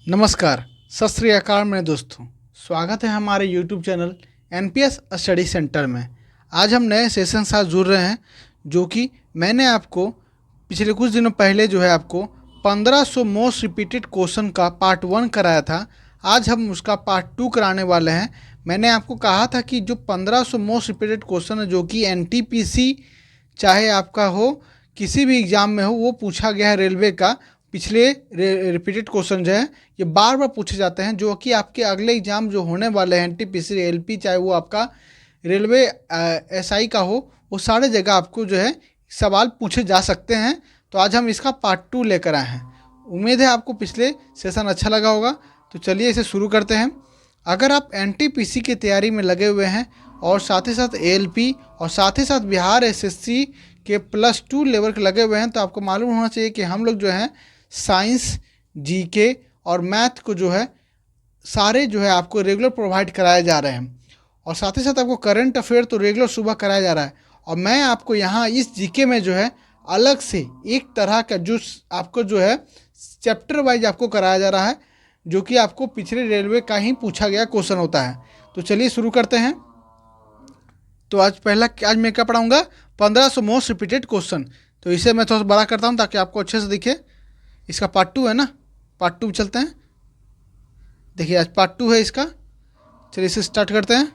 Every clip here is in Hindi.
नमस्कार, सत श्री अकाल मेरे दोस्तों। स्वागत है हमारे YouTube channel NPS study centre में। आज हम नए सेशन साथ जुड़ रहे हैं, जो कि मैंने आपको पिछले कुछ दिनों पहले आपको 1500 मोस्ट रिपीटेड क्वेश्चन का पार्ट 1 कराया था। आज हम उसका पार्ट 2 कराने वाले हैं। मैंने आपको कहा था कि जो 1500 मोस्ट रिपीटेड क्वेश्चन है, जो कि NTPC चाहे आपका हो, किसी भी एग्ज़ाम में हो, वो पूछा गया है रेलवे का। पिछले रिपीटेड क्वेश्चन जो है ये बार बार पूछे जाते हैं, जो कि आपके अगले एग्जाम जो होने वाले हैं NTPC LP, चाहे वो आपका रेलवे SI का हो, वो सारे जगह आपको सवाल पूछे जा सकते हैं। तो आज हम इसका पार्ट 2 लेकर आए हैं। उम्मीद है आपको पिछले सेशन अच्छा लगा होगा। तो चलिए इसे शुरू करते हैं। अगर आप NTPC की तैयारी में लगे हुए हैं और साथ ही साथ ALP और साथ ही साथ बिहार SSC के +2 लेवल के लगे हुए हैं, तो आपको मालूम होना चाहिए कि हम लोग साइंस, GK और मैथ को सारे आपको रेगुलर प्रोवाइड कराए जा रहे हैं। और साथ ही साथ आपको करंट अफेयर तो रेगुलर सुबह कराया जा रहा है। और मैं आपको यहाँ इस GK में अलग से एक तरह का आपको चैप्टर वाइज आपको कराया जा रहा है, जो कि आपको पिछले रेलवे का ही पूछा गया क्वेश्चन होता है। तो चलिए शुरू करते हैं। तो आज मैं क्या पढ़ाऊँगा, 1500 मोस्ट रिपीटेड क्वेश्चन। तो इसे मैं थोड़ा सा बड़ा करता हूँ ताकि आपको अच्छे से दिखे। इसका पार्ट 2 है ना, पार्ट 2 चलते हैं। देखिए आज पार्ट 2 है इसका। चलिए इसे स्टार्ट करते हैं।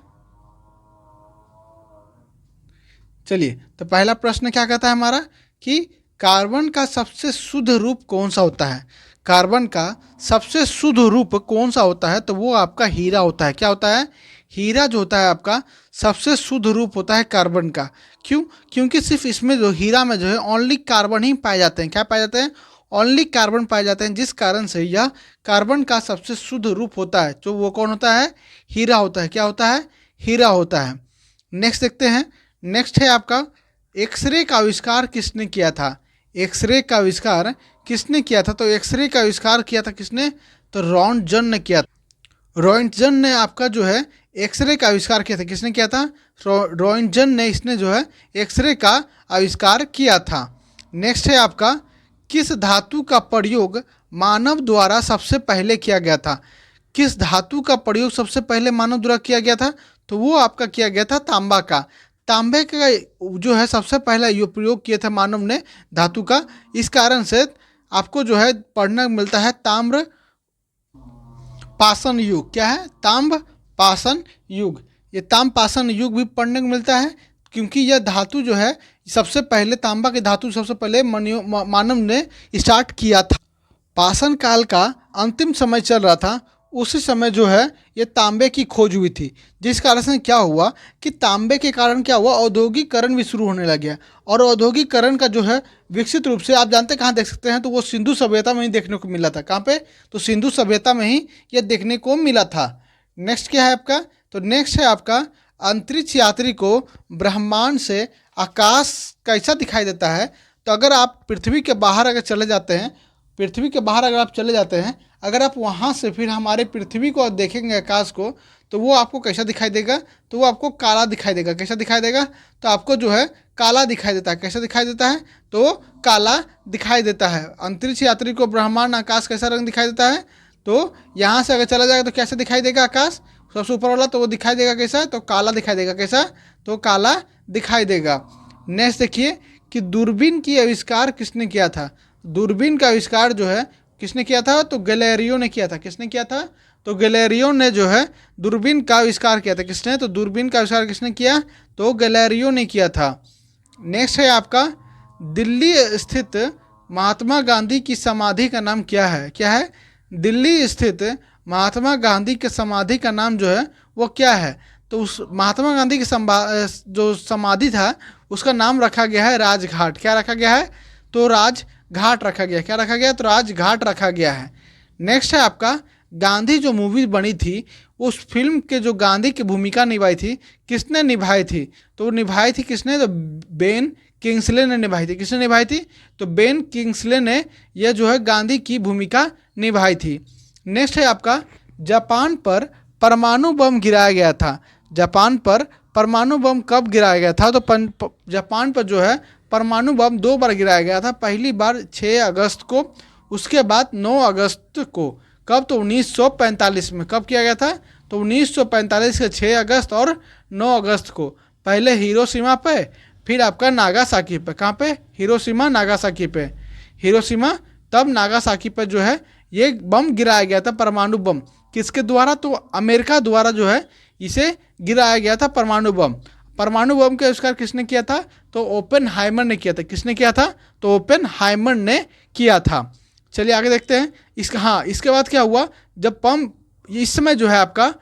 चलिए, तो पहला प्रश्न क्या कहता है हमारा कि कार्बन का सबसे शुद्ध रूप कौन सा होता है। कार्बन का सबसे शुद्ध रूप कौन सा होता है, तो वो आपका हीरा होता है। क्या होता है? हीरा जो होता है आपका सबसे शुद्ध रूप होता है कार्बन का। क्यों? क्योंकि सिर्फ इसमें हीरा में ओनली कार्बन ही पाए जाते हैं। क्या पाए जाते हैं? ओनली कार्बन पाए जाते हैं, जिस कारण से यह कार्बन का सबसे शुद्ध रूप होता है। तो वो कौन होता है? हीरा होता है। क्या होता है? हीरा होता है। नेक्स्ट देखते हैं। नेक्स्ट है आपका एक्सरे का आविष्कार किसने किया था। एक्सरे का आविष्कार किसने किया था? तो एक्सरे का आविष्कार किया था किसने? तो रॉन्टजन ने किया था। रॉन्टजन ने आपका एक्सरे का आविष्कार किया था। किसने किया था? रॉन्टजन ने इसने एक्सरे का आविष्कार किया था। नेक्स्ट है आपका किस धातु का प्रयोग मानव द्वारा सबसे पहले किया गया था। किस धातु का प्रयोग सबसे पहले मानव द्वारा किया गया था? तो वो आपका किया गया था तांबा का। तांबे का सबसे पहला प्रयोग किया था मानव ने धातु का। इस कारण से आपको पढ़ना मिलता है ताम्र पाषाण युग। क्या है? ताम्र पाषाण युग। ये ताम्र पाषाण युग भी पढ़ने को मिलता है, क्योंकि यह धातु सबसे पहले तांबा की धातु सबसे पहले मानव ने स्टार्ट किया था। पाषाण काल का अंतिम समय चल रहा था, उसी समय ये तांबे की खोज हुई थी। जिस कारण से क्या हुआ कि तांबे के कारण क्या हुआ, औद्योगिकरण भी शुरू होने लग गया। और औद्योगिकरण का विकसित रूप से आप जानते कहाँ देख सकते हैं, तो वो सिंधु सभ्यता में ही देखने को मिला था। कहाँ पे? तो सिंधु सभ्यता में ही यह देखने को मिला था। नेक्स्ट क्या है आपका? तो नेक्स्ट है आपका अंतरिक्ष यात्री को ब्रह्मांड से आकाश कैसा दिखाई देता है। तो अगर आप पृथ्वी के बाहर अगर चले जाते हैं, अगर आप वहाँ से फिर हमारे पृथ्वी को देखेंगे, आकाश को, तो वो आपको कैसा दिखाई देगा? तो वो आपको काला दिखाई देगा। कैसा दिखाई देगा? तो आपको काला दिखाई देता है। कैसा दिखाई देता है? तो काला दिखाई देता है। अंतरिक्ष यात्री को ब्रह्मांड आकाश कैसा रंग दिखाई देता है? तो यहाँ से अगर चला जाएगा तो कैसे दिखाई देगा आकाश? सबसे ऊपर वाला तो वो दिखाई देगा कैसा? तो काला दिखाई देगा। कैसा? तो काला दिखाई देगा। नेक्स्ट देखिए कि दूरबीन की आविष्कार किसने किया था। दूरबीन का आविष्कार किसने किया था? तो गैलीलियो ने किया था। किसने किया था? तो गैलीलियो ने दूरबीन का आविष्कार किया था। किसने? तो दूरबीन का आविष्कार किसने किया? तो गैलीलियो ने किया था। नेक्स्ट है आपका दिल्ली स्थित महात्मा गांधी की समाधि का नाम क्या है। क्या है? दिल्ली स्थित महात्मा गांधी के समाधि का नाम वो क्या है? तो उस महात्मा गांधी की जो समाधि था उसका नाम रखा गया है राजघाट। क्या रखा गया है? तो राजघाट रखा गया। क्या रखा गया? तो राजघाट रखा गया है। नेक्स्ट है आपका गांधी जो मूवी बनी थी, उस फिल्म के जो गांधी की भूमिका निभाई थी, किसने निभाई थी? तो निभाई थी किसने? तो बेन किंग्सले ने निभाई थी। किसने निभाई थी? तो बेन किंग्सले ने यह गांधी की भूमिका निभाई थी। नेक्स्ट है आपका जापान पर परमाणु बम गिराया गया था। जापान पर परमाणु बम कब गिराया गया था? तो जापान पर परमाणु बम 2 बार गिराया गया था। पहली बार 6 अगस्त को, उसके बाद 9 अगस्त को। कब? तो 1945 में। कब किया गया था? तो 1945 के 6 अगस्त और 9 अगस्त को। पहले हिरोशिमा पे, फिर आपका नागासाकी पे। कहाँ पे? हिरोशिमा नागासाकी पे। हिरोशिमा तब नागासाकी पे जो है ये बम गिराया गया था, परमाणु बम। किसके द्वारा? तो अमेरिका द्वारा जो है इसे गिराया गया था, परमाणु बम। परमाणु बम का आविष्कार किसने किया था? तो ओपेनहाइमर ने किया था। किसने किया था? तो ओपेनहाइमर ने किया था। चलिए आगे देखते हैं इसका। हाँ, इसके बाद क्या हुआ? जब बम, इस समय जो है आपका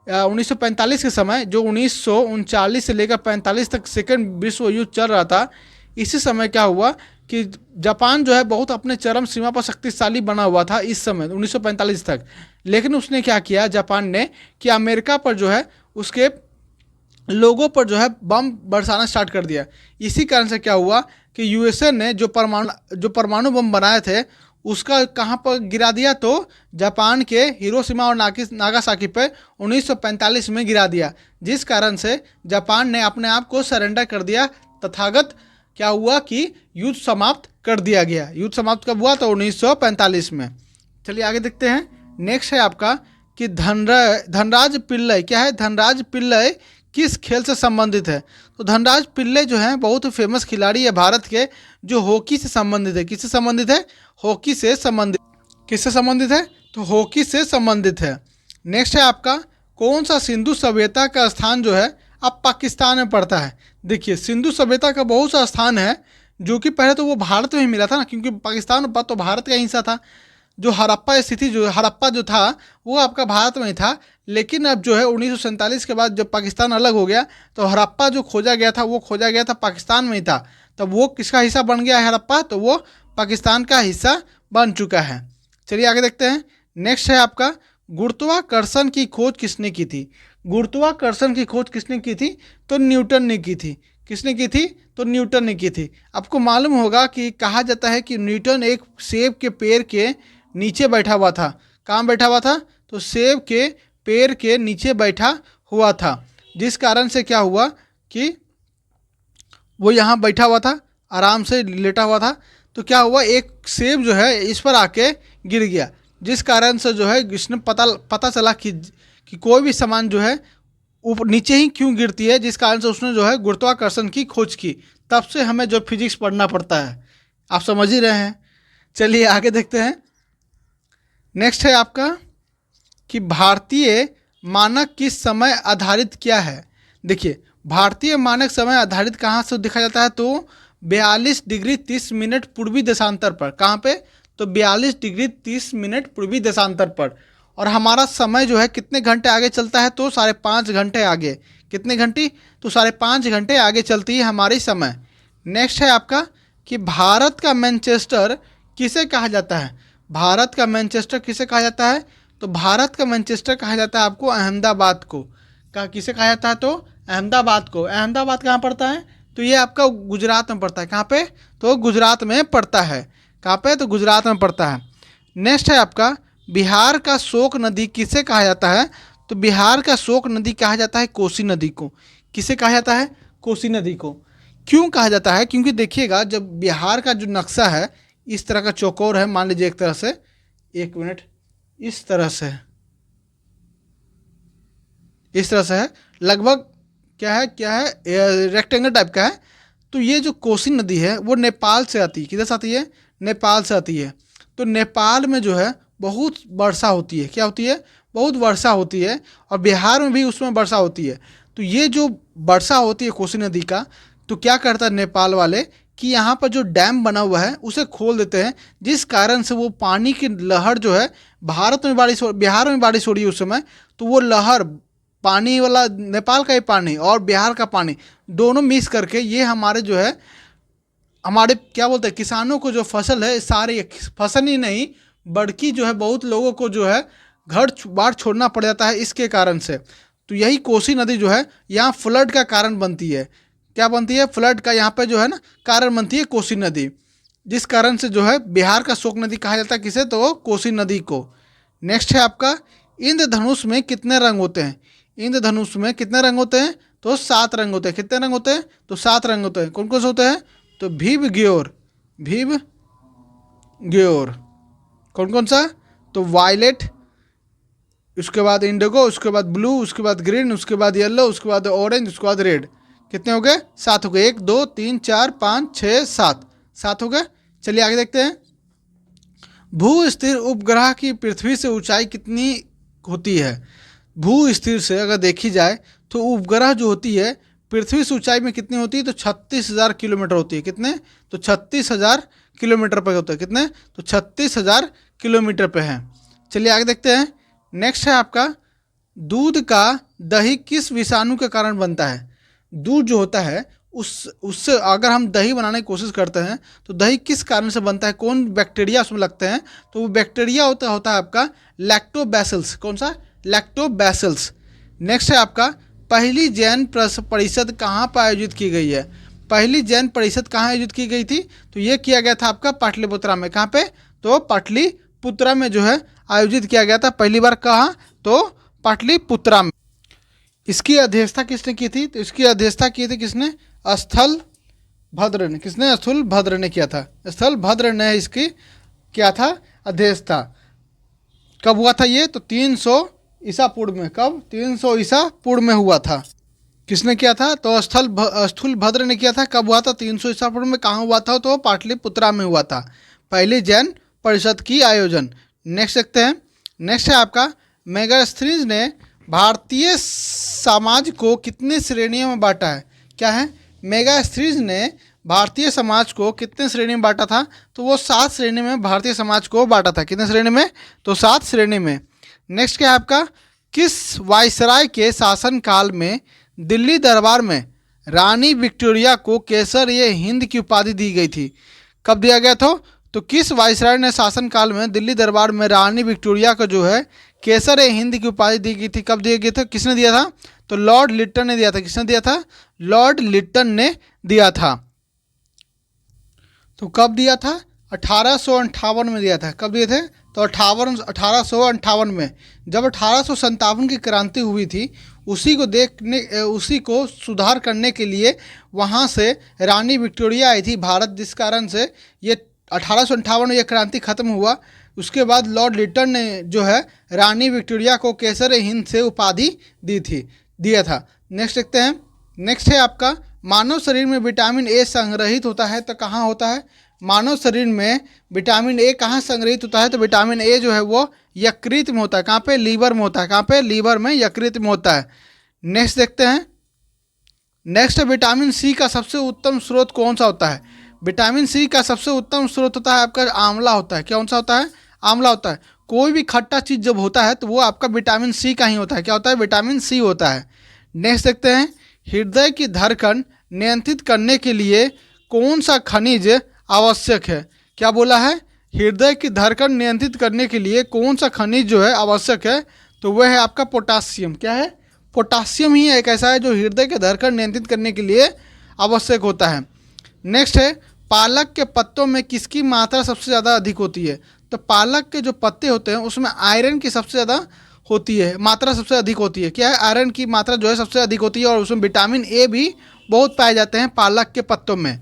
1945 के समय, जो 1939 से लेकर 45 तक सेकेंड विश्व युद्ध चल रहा था, इसी समय क्या हुआ कि जापान जो है बहुत अपने चरम सीमा पर शक्तिशाली बना हुआ था इस समय 1945 तक। लेकिन उसने क्या किया जापान ने कि अमेरिका पर जो है उसके लोगों पर जो है बम बरसाना स्टार्ट कर दिया। इसी कारण से क्या हुआ कि यूएसए ने जो परमाणु बम बनाए थे उसका कहाँ पर गिरा दिया? तो जापान के हिरोशिमा और नागासाकी पे 1945 में गिरा दिया। जिस कारण से जापान ने अपने आप को सरेंडर कर दिया। तथागत क्या हुआ कि युद्ध समाप्त कर दिया गया। युद्ध समाप्त कब हुआ? तो 1945 में। चलिए आगे देखते हैं। नेक्स्ट है आपका कि धनराज पिल्लई। क्या है? धनराज पिल्लई किस खेल से संबंधित है? तो धनराज पिल्लई जो है बहुत फेमस खिलाड़ी है भारत के, जो हॉकी से संबंधित है। किससे संबंधित है? हॉकी से संबंधित। किससे संबंधित है? तो हॉकी से संबंधित है। नेक्स्ट है आपका कौन सा सिंधु सभ्यता का स्थान जो है अब पाकिस्तान में पड़ता है? देखिए, सिंधु सभ्यता का बहुत सा स्थान है, जो कि पहले तो वो भारत में ही मिला था ना, क्योंकि पाकिस्तान में तो भारत का हिस्सा था। जो हड़प्पा जो था वो आपका भारत में ही था। लेकिन अब जो है 1947 के बाद जब पाकिस्तान अलग हो गया तो हड़प्पा जो खोजा गया था वो खोजा गया था पाकिस्तान में ही था। तब वो किसका हिस्सा बन गया है हड़प्पा? तो वो पाकिस्तान का हिस्सा बन चुका है। चलिए आगे देखते हैं। नेक्स्ट है आपका गुरुत्वाकर्षण की खोज किसने की थी? गुरुत्वाकर्षण की खोज किसने की थी? तो न्यूटन ने की थी। किसने की थी? तो न्यूटन ने की थी। आपको मालूम होगा कि कहा जाता है कि न्यूटन एक सेब के पेड़ के नीचे बैठा हुआ था। कहाँ बैठा हुआ था? तो सेब के पेड़ के नीचे बैठा हुआ था। जिस कारण से क्या हुआ कि वो यहाँ बैठा हुआ था, आराम से लेटा हुआ था। तो क्या हुआ, एक सेब जो है इस पर आके गिर गया। जिस कारण से जो है इसने पता चला कि कोई भी सामान जो है ऊपर नीचे ही क्यों गिरती है। जिस कारण से उसने जो है गुरुत्वाकर्षण की खोज की। तब से हमें जो फिजिक्स पढ़ना पड़ता है, आप समझ ही रहे हैं। चलिए आगे देखते हैं। नेक्स्ट है आपका कि भारतीय मानक किस समय आधारित क्या है? देखिए, भारतीय मानक समय आधारित कहाँ से देखा जाता है? तो 42 डिग्री 30 मिनट पूर्वी देशांतर पर। कहाँ पे? तो 42 डिग्री 30 मिनट पूर्वी देशांतर पर। और हमारा समय जो है कितने घंटे आगे चलता है? तो 5.5 घंटे आगे। कितने घंटे? तो 5.5 घंटे आगे चलती है हमारी समय। नेक्स्ट है आपका कि भारत का मैनचेस्टर किसे कहा जाता है? भारत का मैनचेस्टर किसे कहा जाता है? तो भारत का मैनचेस्टर कहा जाता है आपको अहमदाबाद को। किसे कहा जाता है? तो अहमदाबाद को। अहमदाबाद कहाँ पड़ता है? तो ये आपका गुजरात में पड़ता है। कहाँ पे? तो गुजरात में पड़ता है। कहाँ पे? तो गुजरात में पड़ता है। नेक्स्ट है आपका बिहार का शोक नदी किसे कहा जाता है? तो बिहार का शोक नदी कहा जाता है कोसी नदी को। किसे कहा जाता है? कोसी नदी को। क्यों कहा जाता है? क्योंकि देखिएगा, जब बिहार का जो नक्शा है इस तरह का चौकोर है, मान लीजिए एक तरह से, एक मिनट, इस तरह से, इस तरह से है लगभग। क्या है रेक्टेंगल टाइप का है। तो ये जो कोसी नदी है वो नेपाल से आती है। किधर से आती है? नेपाल से आती है। तो नेपाल में जो है बहुत वर्षा होती है। क्या होती है? बहुत वर्षा होती है। और बिहार में भी उसमें वर्षा होती है। तो ये जो वर्षा होती है कोसी नदी का, तो क्या करता है नेपाल वाले कि यहाँ पर जो डैम बना हुआ है उसे खोल देते हैं। जिस कारण से वो पानी की लहर जो है, बिहार में बारिश हो रही है उस समय, तो वो लहर, पानी वाला नेपाल का ही पानी और बिहार का पानी दोनों मिक्स करके ये हमारे जो है, हमारे क्या बोलते हैं, किसानों को जो फसल है, सारी फसल ही नहीं बल्कि जो है बहुत लोगों को जो है घर बार छोड़ना पड़ जाता है इसके कारण से। तो यही कोसी नदी जो है यहाँ फ्लड का कारण बनती है। क्या बनती है? फ्लड का यहाँ पे जो है ना कारण बनती है कोसी नदी। जिस कारण से जो है बिहार का शोक नदी कहा जाता है किसे? तो कोसी नदी को। नेक्स्ट है आपका इंद्रधनुष में कितने रंग होते हैं? इंद्रधनुष में कितने रंग होते हैं? तो 7 रंग होते हैं। कितने रंग होते हैं? तो 7 रंग होते हैं। कौन कौन से होते हैं? तो भीम ग्योर। कौन कौन सा? तो वायलेट, उसके बाद इंडिगो, उसके बाद ब्लू, उसके बाद ग्रीन, उसके बाद येलो, उसके बाद ऑरेंज, उसके बाद रेड। कितने हो गए? 7 हो गए। 1 2 3 4 5 6 7, 7 हो गए। चलिए आगे देखते हैं। भू स्थिर उपग्रह की पृथ्वी से ऊंचाई कितनी होती है? भू स्थिर से अगर देखी जाए तो उपग्रह जो होती है पृथ्वी से ऊंचाई में कितनी होती है? तो 36,000 किलोमीटर होती है। कितने? तो 36,000 किलोमीटर पे होता है। कितने? तो 36,000 किलोमीटर पे है। चलिए आगे देखते हैं। नेक्स्ट है आपका, दूध का दही किस विषाणु के कारण बनता है? दूध जो होता है उससे अगर हम दही बनाने की कोशिश करते हैं तो दही किस कारण से बनता है? कौन बैक्टीरिया उसमें लगते हैं? तो वो बैक्टीरिया होता है आपका लैक्टोबैसिल्स। कौन सा? लैक्टोबैसिल्स। नेक्स्ट है आपका, पहली जैन परिषद कहाँ पर आयोजित की गई है? पहली जैन परिषद कहाँ आयोजित की गई थी? तो ये किया गया था आपका पाटलिपुत्रा में। कहाँ पे? तो पाटलिपुत्रा में जो है आयोजित किया गया था पहली बार। कहाँ? तो पाटलिपुत्रा में। इसकी अध्यक्षता किसने की थी? तो इसकी अध्यक्षता की थी किसने? स्थल भद्र ने। किसने? स्थूल भद्र ने किया था। स्थल भद्र ने इसकी क्या था? अध्यक्षता। कब हुआ था ये? तो 300 ईसा पूर्व में। कब? 300 ईसा पूर्व में हुआ था। किसने किया था? तो स्थूल भद्र ने किया था। कब हुआ था? 300 ईसा पूर्व में। कहाँ हुआ था? तो पाटलिपुत्रा में हुआ था पहली जैन परिषद की आयोजन। नेक्स्ट देखते हैं। नेक्स्ट है आपका, मेगास्थनीज ने भारतीय समाज को कितने श्रेणियों में बांटा है? क्या है? मेगास्थनीज ने भारतीय समाज को कितने श्रेणी में बांटा था? तो वो 7 श्रेणी में भारतीय समाज को बांटा था। कितने श्रेणी में? तो 7 श्रेणी में। नेक्स्ट क्या है आपका, किस वायसराय के शासन काल में दिल्ली दरबार में रानी विक्टोरिया को केसर ये हिंद की उपाधि दी गई थी? कब दिया गया था? तो किस वायसराय ने शासन काल में दिल्ली दरबार में रानी विक्टोरिया को जो है केसर ए हिंद की उपाधि दी गई थी? कब दिया गया था? किसने दिया था? तो लॉर्ड लिट्टन ने दिया था। किसने दिया था? लॉर्ड लिट्टन ने दिया था। तो कब दिया था? 1858 में दिया था। कब दिए थे? तो 1858 में। जब 1857 की क्रांति हुई थी, उसी को सुधार करने के लिए वहाँ से रानी विक्टोरिया आई थी भारत, जिस कारण से ये 1858 में ये क्रांति खत्म हुआ। उसके बाद लॉर्ड लिट्टन ने जो है रानी विक्टोरिया को केसर हिंद से उपाधि दिया था। नेक्स्ट देखते हैं। नेक्स्ट है आपका, मानव शरीर में विटामिन ए संग्रहित होता है तो कहाँ होता है? मानव शरीर में विटामिन ए कहाँ संग्रहित होता है? तो विटामिन ए जो है वो यकृत में होता है। कहाँ पे? लीवर में होता है। कहाँ पे? लीवर में, यकृत में होता है। नेक्स्ट देखते हैं। नेक्स्ट, विटामिन सी का सबसे उत्तम स्रोत कौन सा होता है? विटामिन सी का सबसे उत्तम स्रोत होता है आपका आंवला होता है। कौन सा होता है? आंवला होता है। कोई भी खट्टा चीज़ जब होता है तो वो आपका विटामिन सी का ही होता है। क्या होता है? विटामिन सी होता है। नेक्स्ट देखते हैं। हृदय की धड़कन नियंत्रित करने के लिए कौन सा खनिज आवश्यक है? क्या बोला है? हृदय की धड़कन नियंत्रित करने के लिए कौन सा खनिज जो है आवश्यक है? तो वह है आपका पोटासियम। क्या है? पोटासियम ही एक ऐसा है जो हृदय के धड़कन नियंत्रित करने के लिए आवश्यक होता है। नेक्स्ट है, पालक के पत्तों में किसकी मात्रा सबसे ज़्यादा अधिक होती है? तो पालक के जो पत्ते होते हैं उसमें आयरन की सबसे ज़्यादा होती है, मात्रा सबसे अधिक होती है। क्या है? आयरन की मात्रा जो है सबसे अधिक होती है, और उसमें विटामिन ए भी बहुत पाए जाते हैं पालक के पत्तों में।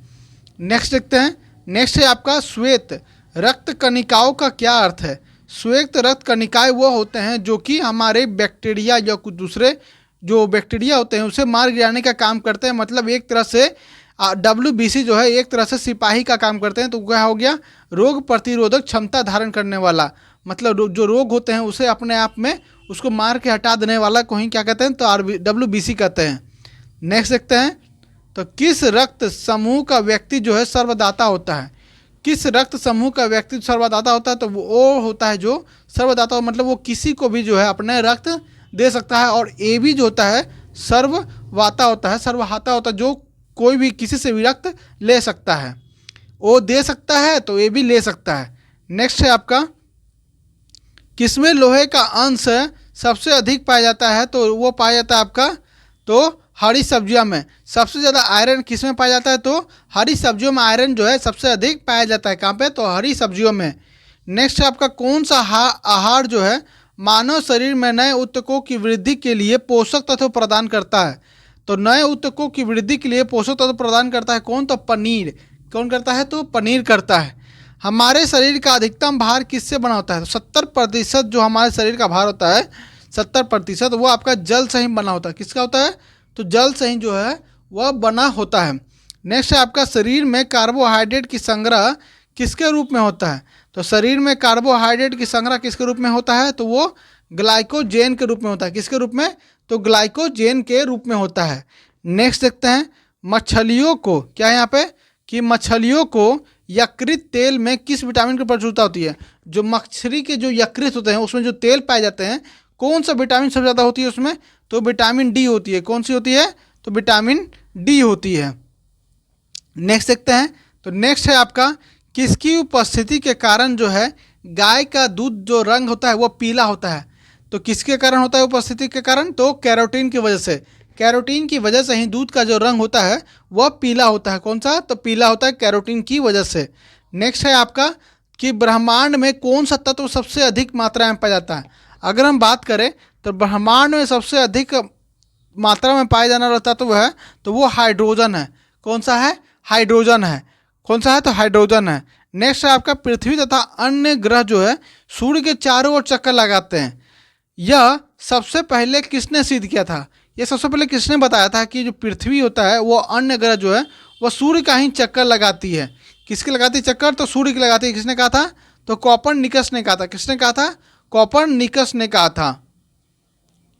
नेक्स्ट देखते हैं। नेक्स्ट है आपका, श्वेत रक्त कणिकाओं का क्या अर्थ है? श्वेत रक्त कणिकाएं वो होते हैं जो कि हमारे बैक्टीरिया या कुछ दूसरे जो बैक्टीरिया होते हैं उसे मार गिराने का काम करते हैं। मतलब एक तरह से WBC जो है एक तरह से सिपाही का काम करते हैं। तो क्या हो गया? रोग प्रतिरोधक क्षमता धारण करने वाला। मतलब जो रोग होते हैं उसे अपने आप में उसको मार के हटा देने वाला को ही क्या कहते हैं? तो WBC कहते हैं। नेक्स्ट देखते हैं। तो किस रक्त समूह का व्यक्ति जो है सर्वदाता होता है? किस रक्त समूह का व्यक्ति सर्वदाता होता है? तो वो होता है जो सर्वदाता, मतलब वो किसी को भी जो है अपने रक्त दे सकता है। और ए भी जो होता है सर्ववाता होता है, सर्वहाता होता है, जो कोई भी किसी से भी रक्त ले सकता है। वो दे सकता है तो ये भी ले सकता है। नेक्स्ट है आपका, किसमें लोहे का अंश सबसे अधिक पाया जाता है? तो वो पाया जाता है आपका तो हरी सब्जियों में। सबसे ज़्यादा आयरन किस में पाया जाता है? तो हरी सब्जियों में आयरन जो है सबसे अधिक पाया जाता है। कहाँ पे? तो हरी सब्जियों में। नेक्स्ट है आपका, कौन सा आहार जो है मानव शरीर में नए ऊतकों की वृद्धि के लिए पोषक तत्व प्रदान करता है? तो नए ऊतकों की वृद्धि के लिए पोषक तत्व प्रदान करता है कौन? तो पनीर। कौन करता है? तो पनीर करता है। हमारे शरीर का अधिकतम भार किससे बना होता है? तो 70% जो हमारे शरीर का भार होता है 70%, वो आपका जल से ही बना होता है। किसका होता है? तो जल से ही जो है वह बना होता है। नेक्स्ट है आपका शरीर में कार्बोहाइड्रेट की संग्रह किसके रूप में होता है? तो शरीर में कार्बोहाइड्रेट की संग्रह किसके रूप में होता है? तो वो ग्लाइकोजेन के रूप में होता है। किसके रूप में? तो ग्लाइकोजेन के रूप में होता है। नेक्स्ट देखते हैं मछलियों को, क्या है यहाँ पे कि मछलियों को यकृत तेल में किस विटामिन की प्रचुरता होती है? जो मछली के जो यकृत होते हैं उसमें जो तेल पाए जाते हैं, कौन सा विटामिन सबसे ज़्यादा होती है उसमें? तो विटामिन डी होती है। कौन सी होती है? तो विटामिन डी होती है। नेक्स्ट देखते हैं, तो नेक्स्ट है आपका किसकी उपस्थिति के कारण जो है गाय का दूध जो रंग होता है वो पीला होता है? तो किसके कारण होता है उपस्थिति के कारण? तो कैरोटीन की वजह से। कैरोटीन की वजह से ही दूध का जो रंग होता है वह पीला होता है। कौन सा? तो पीला होता है कैरोटीन की वजह से। नेक्स्ट है आपका कि ब्रह्मांड में कौन सा तत्व सबसे अधिक मात्रा में पाया जाता है? अगर हम बात करें तो ब्रह्मांड में सबसे अधिक मात्रा में पाया जाने वाला तत्व है तो वो हाइड्रोजन है। कौन सा है? हाइड्रोजन है। कौन सा है? तो हाइड्रोजन है। नेक्स्ट है आपका पृथ्वी तथा अन्य ग्रह जो है सूर्य के चारों ओर चक्कर लगाते हैं। यह सबसे पहले किसने सिद्ध किया था? ये सबसे पहले किसने बताया था कि जो पृथ्वी होता है वो अन्य ग्रह जो है वह सूर्य का ही चक्कर लगाती है? किसकी लगाती है चक्कर? तो सूर्य की लगाती है। किसने कहा था? तो कोपरनिकस ने कहा था। किसने कहा था? कोपरनिकस ने कहा था।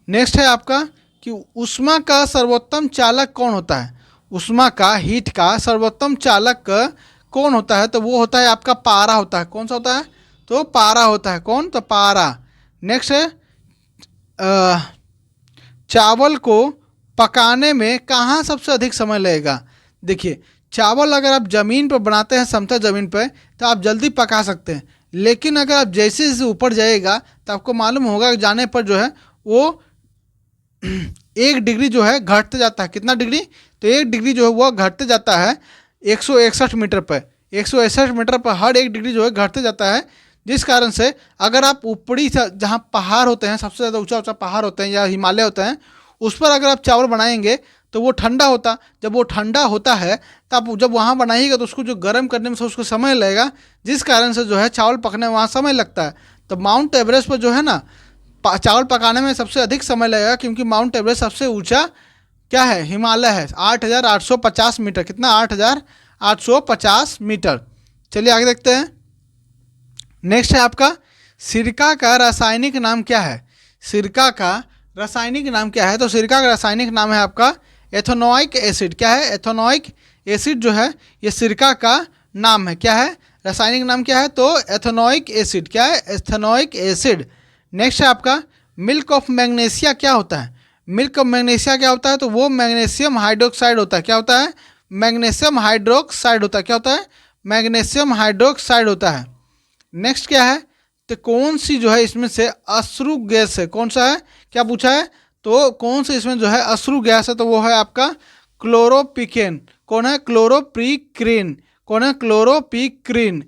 नेक्स्ट है आपका कि ऊष्मा का सर्वोत्तम चालक कौन होता है? ऊष्मा का, हीट का सर्वोत्तम चालक कौन होता है? तो वो होता है आपका पारा होता है। कौन सा होता है? तो पारा होता है। कौन? तो पारा। नेक्स्ट है चावल को पकाने में कहाँ सबसे अधिक समय लगेगा? देखिए, चावल अगर आप ज़मीन पर बनाते हैं, समतल ज़मीन पर, तो आप जल्दी पका सकते हैं। लेकिन अगर आप जैसे जैसे ऊपर जाइएगा तो आपको मालूम होगा जाने पर जो है वो 1 डिग्री जो है घटते जाता है। कितना डिग्री? तो 1 डिग्री जो है वह घटते जाता है 161 मीटर पर। 161 मीटर पर हर 1 डिग्री जो है घटते जाता है। जिस कारण से अगर आप ऊपरी जहाँ पहाड़ होते हैं, सबसे ज़्यादा ऊंचा ऊंचा पहाड़ होते हैं या हिमालय होते हैं, उस पर अगर आप चावल बनाएंगे तो वो ठंडा होता। जब वो ठंडा होता है तो आप जब वहाँ बनाइएगा तो उसको जो गर्म करने में से उसको समय लगेगा, जिस कारण से जो है चावल पकने में वहाँ समय लगता है। तो माउंट एवरेस्ट पर जो है ना चावल पकाने में सबसे अधिक समय लगेगा, क्योंकि माउंट एवरेस्ट सबसे ऊंचा क्या है? हिमालय है। 8,850 मीटर। कितना? 8,850 मीटर। चलिए आगे देखते हैं। नेक्स्ट है आपका सिरका का रासायनिक नाम क्या है? सिरका का रासायनिक नाम क्या है? तो सिरका का रासायनिक नाम है आपका एथेनोइक एसिड। क्या है? एथेनोइक एसिड जो है ये सिरका का नाम है। क्या है? रासायनिक नाम क्या है? तो एथेनोइक एसिड। क्या है? Ethanoic acid. नेक्स्ट है आपका मिल्क ऑफ मैग्नीशिया क्या होता है? मिल्क ऑफ मैग्नीशिया क्या होता है? तो वो मैग्नीशियम हाइड्रोक्साइड होता है। क्या होता है? मैग्नीशियम हाइड्रोक्साइड होता है। क्या होता है? मैग्नीशियम हाइड्रोक्साइड होता है। नेक्स्ट क्या है? तो कौन सी जो है इसमें से अश्रु गैस है? कौन सा है? क्या पूछा है? तो कौन से इसमें जो है अश्रु गैस है? तो वो है आपका क्लोरोपिकेन। कौन है? क्लोरोपिक्रीन। कौन है? क्लोरोपिक्रीन।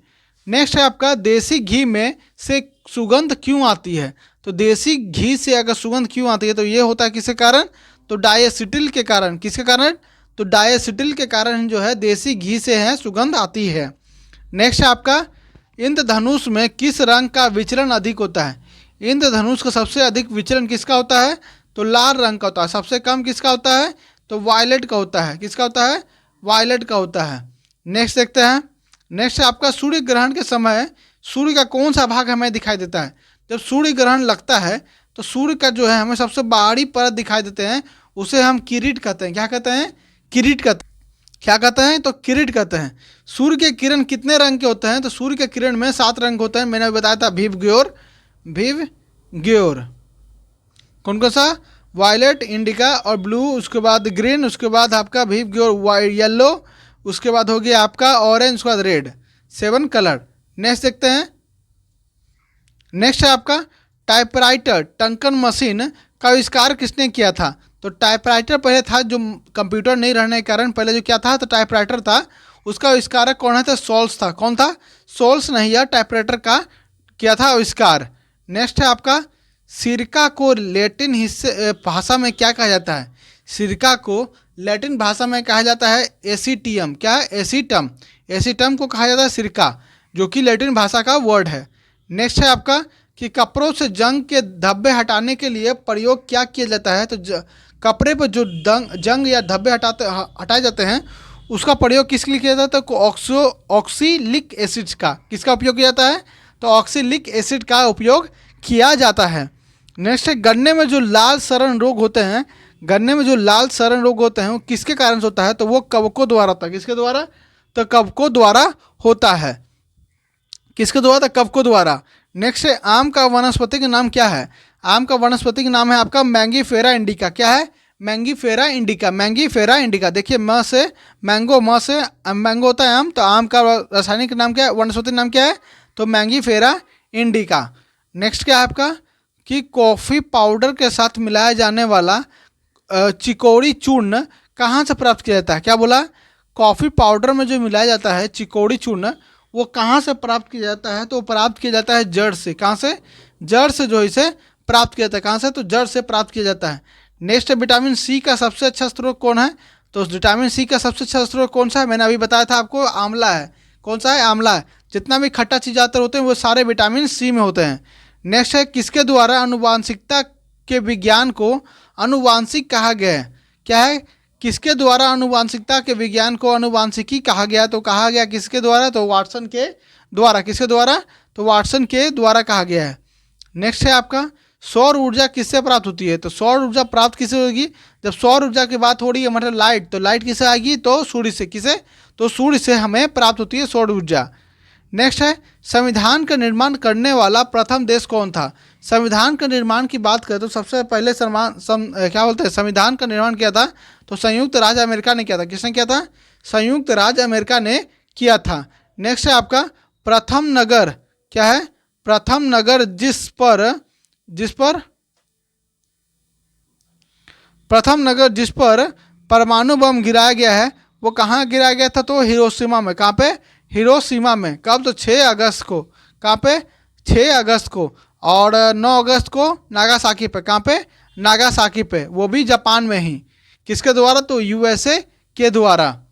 नेक्स्ट है आपका देसी घी में से सुगंध क्यों आती है? तो देसी घी से अगर सुगंध क्यों आती है तो ये होता है किसके कारण? तो डायएसिटिल के कारण। किसके कारण? तो डायएसिटिल के कारण जो है देसी घी से है सुगंध आती है। नेक्स्ट है आपका इंद्रधनुष में किस रंग का विचरण अधिक होता है? इंद्रधनुष का सबसे अधिक विचरण किसका होता है? तो लाल रंग का होता है। सबसे कम किसका होता है? तो वायलेट का होता है। किसका होता है? वायलेट का होता है। नेक्स्ट देखते हैं। नेक्स्ट है आपका सूर्य ग्रहण के समय सूर्य का कौन सा भाग हमें दिखाई देता है? जब सूर्य ग्रहण लगता है तो सूर्य का जो है हमें सबसे बाहरी परत दिखाई देते हैं, उसे हम किरीट कहते हैं। क्या कहते हैं? किरीट कहते हैं। क्या कहते हैं? तो किरीट कहते हैं। सूर्य के किरण कितने रंग के होते हैं? तो सूर्य के किरण में 7 रंग होते हैं। मैंने बताया था विव ग्योर। कौन कौन सा? वायलेट, इंडिका और ब्लू, उसके बाद ग्रीन, उसके बाद आपका विव ग्योर येलो, उसके बाद हो गया आपका ऑरेंज, उसके बाद रेड। 7 कलर। नेक्स्ट देखते हैं। नेक्स्ट है आपका टाइपराइटर टंकन मशीन का आविष्कार किसने किया था? तो टाइपराइटर पहले था, जो कंप्यूटर नहीं रहने के कारण पहले जो क्या था तो टाइपराइटर था। उसका आविष्कारक कौन है? तो सोल्स था। कौन था? सोल्स नहीं है, टाइपराइटर का किया था आविष्कार। नेक्स्ट है आपका सिरका को लैटिन हिस्से भाषा में क्या कहा जाता है? सिरका को लैटिन भाषा में कहा जाता है एसीटियम। क्या है? एसीटम। एसीटम को कहा जाता है सिरका, जो कि लैटिन भाषा का वर्ड है। नेक्स्ट है आपका कि कपड़ों से जंग के धब्बे हटाने के लिए प्रयोग क्या किया जाता है? तो कपड़े पर जो जंग या धब्बे हटाए जाते हैं उसका प्रयोग किसके लिए किया जाता है? तो ऑक्सीलिक एसिड का, किसका उपयोग किया जाता है? तो ऑक्सीलिक एसिड का उपयोग किया जाता है। नेक्स्ट है, गन्ने में जो लाल सड़न रोग होते हैं, गन्ने में जो लाल सड़न रोग होते हैं वो किसके कारण से होता है? तो वो कवकों द्वारा होता है। किसके द्वारा? तो कवकों द्वारा होता है। किसके द्वारा? तो कवकों द्वारा। नेक्स्ट है, आम का वनस्पतिक नाम क्या है? आम का वनस्पतिक नाम है आपका मैंगीफेरा इंडिका। क्या है? Mangifera indica. Mangifera indica. देखिए, म से मैंगो, म से मैंगो होता है आम, तो आम का रासायनिक नाम क्या है? वनस्पतिक नाम क्या है? तो मैंगीफेरा इंडिका। नेक्स्ट क्या है आपका कि कॉफ़ी पाउडर के साथ मिलाया जाने वाला चिकोड़ी चूर्ण कहाँ से प्राप्त किया जाता है? क्या बोला? कॉफ़ी पाउडर में जो मिलाया जाता है चिकोड़ी चूर्ण, वो कहाँ से प्राप्त किया जाता है? तो वो प्राप्त किया जाता है जड़ से। कहाँ से? जड़ से जो इसे प्राप्त किया जाता है। कहाँ से? तो जड़ से प्राप्त किया जाता है। नेक्स्ट है, विटामिन सी का सबसे अच्छा स्रोत कौन है? तो विटामिन सी का सबसे अच्छा स्रोत कौन सा है? मैंने अभी बताया था आपको, आंवला है। कौन सा है? आंवला है। जितना भी खट्टा चीज आते होते हैं वो सारे विटामिन सी में होते हैं। नेक्स्ट है, किसके द्वारा आनुवांशिकता के विज्ञान को आनुवांशिक कहा गया है? क्या है? किसके द्वारा आनुवांशिकता के विज्ञान को आनुवांशिकी कहा गया? तो कहा गया किसके द्वारा? तो वाटसन के द्वारा। किसके द्वारा? तो वाटसन के द्वारा कहा गया है। नेक्स्ट है आपका, सौर ऊर्जा किससे प्राप्त होती है? तो सौर ऊर्जा प्राप्त किससे होगी? जब सौर ऊर्जा की बात हो रही है मतलब लाइट, तो लाइट किससे आएगी? तो सूर्य से। किसे? तो सूर्य से हमें प्राप्त होती है सौर ऊर्जा। नेक्स्ट है, संविधान का निर्माण करने वाला प्रथम देश कौन था? संविधान का निर्माण की बात करें तो सबसे पहले क्या बोलते हैं, संविधान का निर्माण किया था तो संयुक्त राज्य अमेरिका ने किया था। किसने किया था? संयुक्त राज्य अमेरिका ने किया था। नेक्स्ट है आपका, प्रथम नगर क्या है? प्रथम नगर जिस पर परमाणु बम गिराया गया है वो कहाँ गिराया गया था? तो हिरोशिमा में। कहाँ पे? हिरोशिमा में। कब? तो 6 अगस्त को। कहाँ पे? 6 अगस्त को। और 9 अगस्त को नागासाकी पे। कहाँ पे? नागासाकी पे, वो भी जापान में ही। किसके द्वारा? तो यूएसए के द्वारा।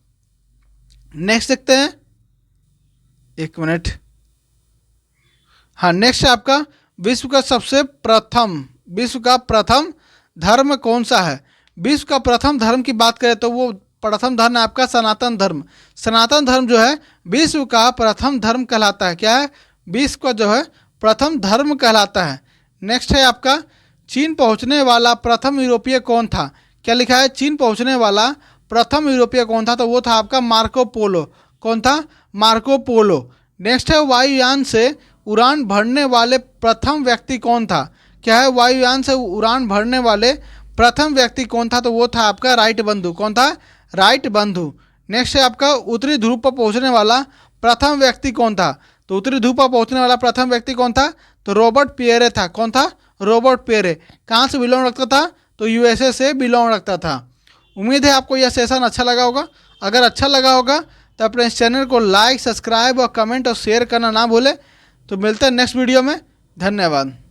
नेक्स्ट देखते हैं, एक मिनट। हाँ, नेक्स्ट है आपका, विश्व का प्रथम धर्म कौन सा है? विश्व का प्रथम धर्म की बात करें तो वो प्रथम धर्म है आपका सनातन धर्म। सनातन धर्म जो है विश्व का प्रथम धर्म कहलाता है। क्या है? विश्व का जो है प्रथम धर्म कहलाता है। नेक्स्ट है आपका, चीन पहुंचने वाला प्रथम यूरोपीय कौन था? क्या लिखा है? चीन पहुंचने वाला प्रथम यूरोपीय कौन था? तो वो था आपका मार्को पोलो। कौन था? Marco Polo. नेक्स्ट है, वायुयान से उड़ान भरने वाले प्रथम व्यक्ति कौन था? क्या है? वायुयान से उड़ान भरने वाले प्रथम व्यक्ति कौन था? तो वो था आपका राइट बंधु। कौन था? राइट बंधु। नेक्स्ट है आपका, उत्तरी ध्रुव पर पहुंचने वाला प्रथम व्यक्ति कौन था? तो उत्तरी ध्रुव पर पहुंचने वाला प्रथम व्यक्ति कौन था? तो रॉबर्ट पियरे था। कौन था? Robert Pierre. कहाँ से बिलोंग रखता था? तो यूएसए से बिलोंग रखता था। उम्मीद है आपको यह सेशन अच्छा लगा होगा। अगर अच्छा लगा होगा तो अपने इस चैनल को लाइक, सब्सक्राइब और कमेंट और शेयर करना ना भूलें। तो मिलते हैं नेक्स्ट वीडियो में। धन्यवाद।